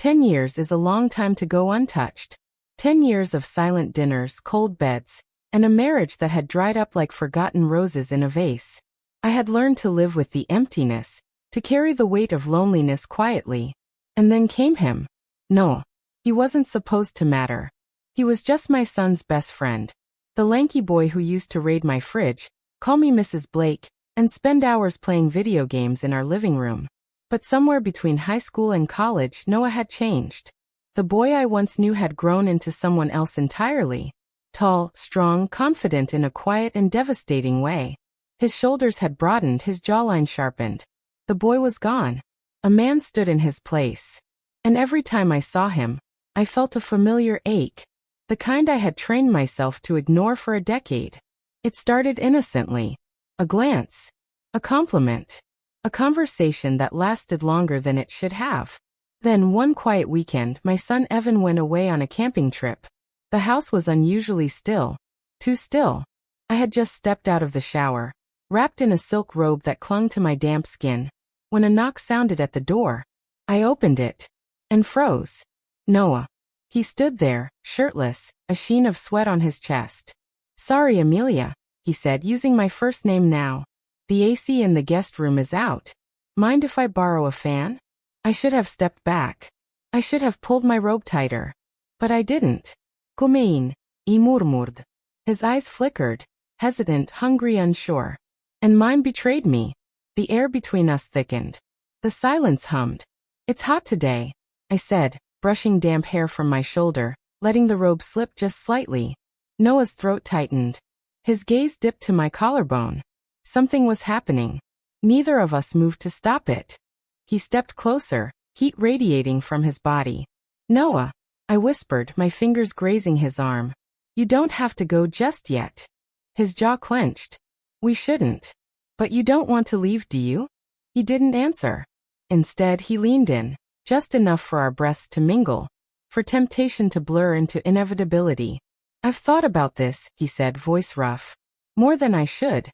10 years is a long time to go untouched. 10 years of silent dinners, cold beds, and a marriage that had dried up like forgotten roses in a vase. I had learned to live with the emptiness, to carry the weight of loneliness quietly. And then came him. No, he wasn't supposed to matter. He was just my son's best friend. The lanky boy who used to raid my fridge, call me Mrs. Blake, and spend hours playing video games in our living room. But somewhere between high school and college, Noah had changed. The boy I once knew had grown into someone else entirely. Tall, strong, confident in a quiet and devastating way. His shoulders had broadened, his jawline sharpened. The boy was gone. A man stood in his place. And every time I saw him, I felt a familiar ache. The kind I had trained myself to ignore for a decade. It started innocently. A glance. A compliment. A conversation that lasted longer than it should have. Then one quiet weekend, my son Evan went away on a camping trip. The house was unusually still. Too still. I had just stepped out of the shower, wrapped in a silk robe that clung to my damp skin, when a knock sounded at the door. I opened it. And froze. Noah. He stood there, shirtless, a sheen of sweat on his chest. "Sorry, Amelia," he said, using my first name now. "The AC in the guest room is out. Mind if I borrow a fan?" I should have stepped back. I should have pulled my robe tighter. But I didn't. "Kumein," he murmured. His eyes flickered, hesitant, hungry, unsure. And mine betrayed me. The air between us thickened. The silence hummed. "It's hot today," I said, brushing damp hair from my shoulder, letting the robe slip just slightly. Noah's throat tightened. His gaze dipped to my collarbone. Something was happening. Neither of us moved to stop it. He stepped closer, heat radiating from his body. "Noah," I whispered, my fingers grazing his arm. "You don't have to go just yet." His jaw clenched. "We shouldn't." "But you don't want to leave, do you?" He didn't answer. Instead, he leaned in, just enough for our breaths to mingle, for temptation to blur into inevitability. "I've thought about this," he said, voice rough. "More than I should.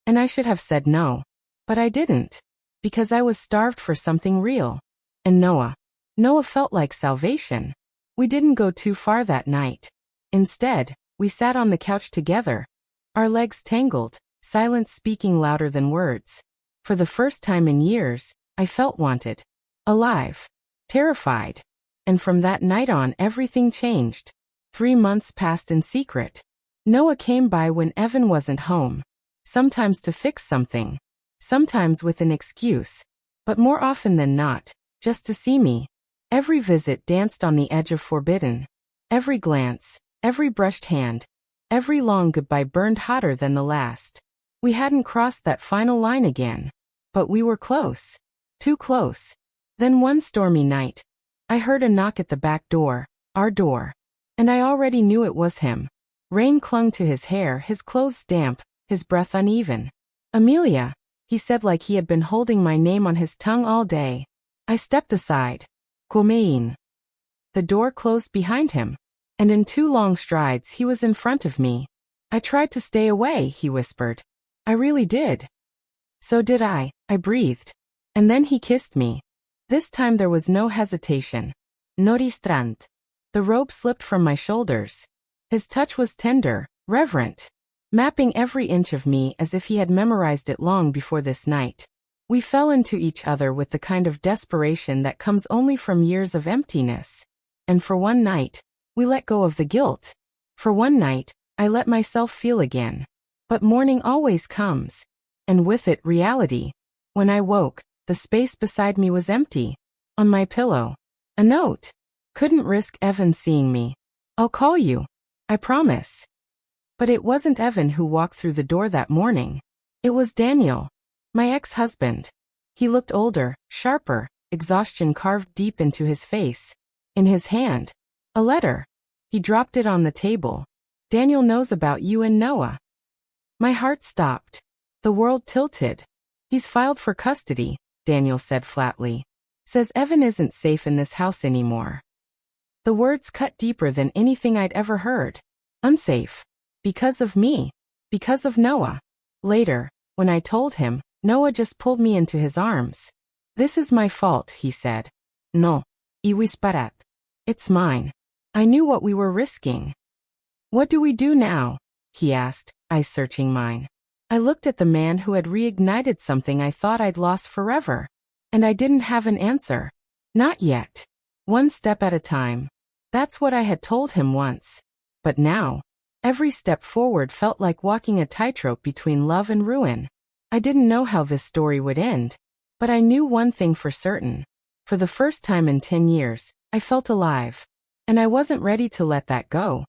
And I should have said no. But I didn't. Because I was starved for something real. And Noah. Noah felt like salvation. We didn't go too far that night. Instead, we sat on the couch together. Our legs tangled, silence speaking louder than words. For the first time in years, I felt wanted. Alive. Terrified. And from that night on, everything changed. 3 months passed in secret. Noah came by when Evan wasn't home. Sometimes to fix something. Sometimes with an excuse. But more often than not, just to see me. Every visit danced on the edge of forbidden. Every glance, every brushed hand, every long goodbye burned hotter than the last. We hadn't crossed that final line again. But we were close. Too close. Then one stormy night, I heard a knock at the back door, our door. And I already knew it was him. Rain clung to his hair, his clothes damp, his breath uneven. "Amelia," he said like he had been holding my name on his tongue all day. I stepped aside. "Kumein." The door closed behind him. And in 2 long strides he was in front of me. "I tried to stay away," he whispered. "I really did." "So did I breathed. And then he kissed me. This time there was no hesitation. No restraint. The robe slipped from my shoulders. His touch was tender, reverent, mapping every inch of me as if he had memorized it long before this night. We fell into each other with the kind of desperation that comes only from years of emptiness. And for one night, we let go of the guilt. For one night, I let myself feel again. But morning always comes. And with it, reality. When I woke, the space beside me was empty. On my pillow. A note. Couldn't risk Evan seeing me. "I'll call you. I promise." But it wasn't Evan who walked through the door that morning. It was Daniel. My ex-husband. He looked older, sharper, exhaustion carved deep into his face. In his hand, a letter. He dropped it on the table. "Daniel knows about you and Noah." My heart stopped. The world tilted. "He's filed for custody," Daniel said flatly. "Says Evan isn't safe in this house anymore." The words cut deeper than anything I'd ever heard. Unsafe. Because of me. Because of Noah. Later, when I told him, Noah just pulled me into his arms. "This is my fault," he said. "No. whispered. It's mine. I knew what we were risking. What do we do now? He asked, eyes searching mine. I looked at the man who had reignited something I thought I'd lost forever. And I didn't have an answer. Not yet. One step at a time. That's what I had told him once. But now, every step forward felt like walking a tightrope between love and ruin. I didn't know how this story would end. But I knew one thing for certain. For the first time in 10 years, I felt alive. And I wasn't ready to let that go.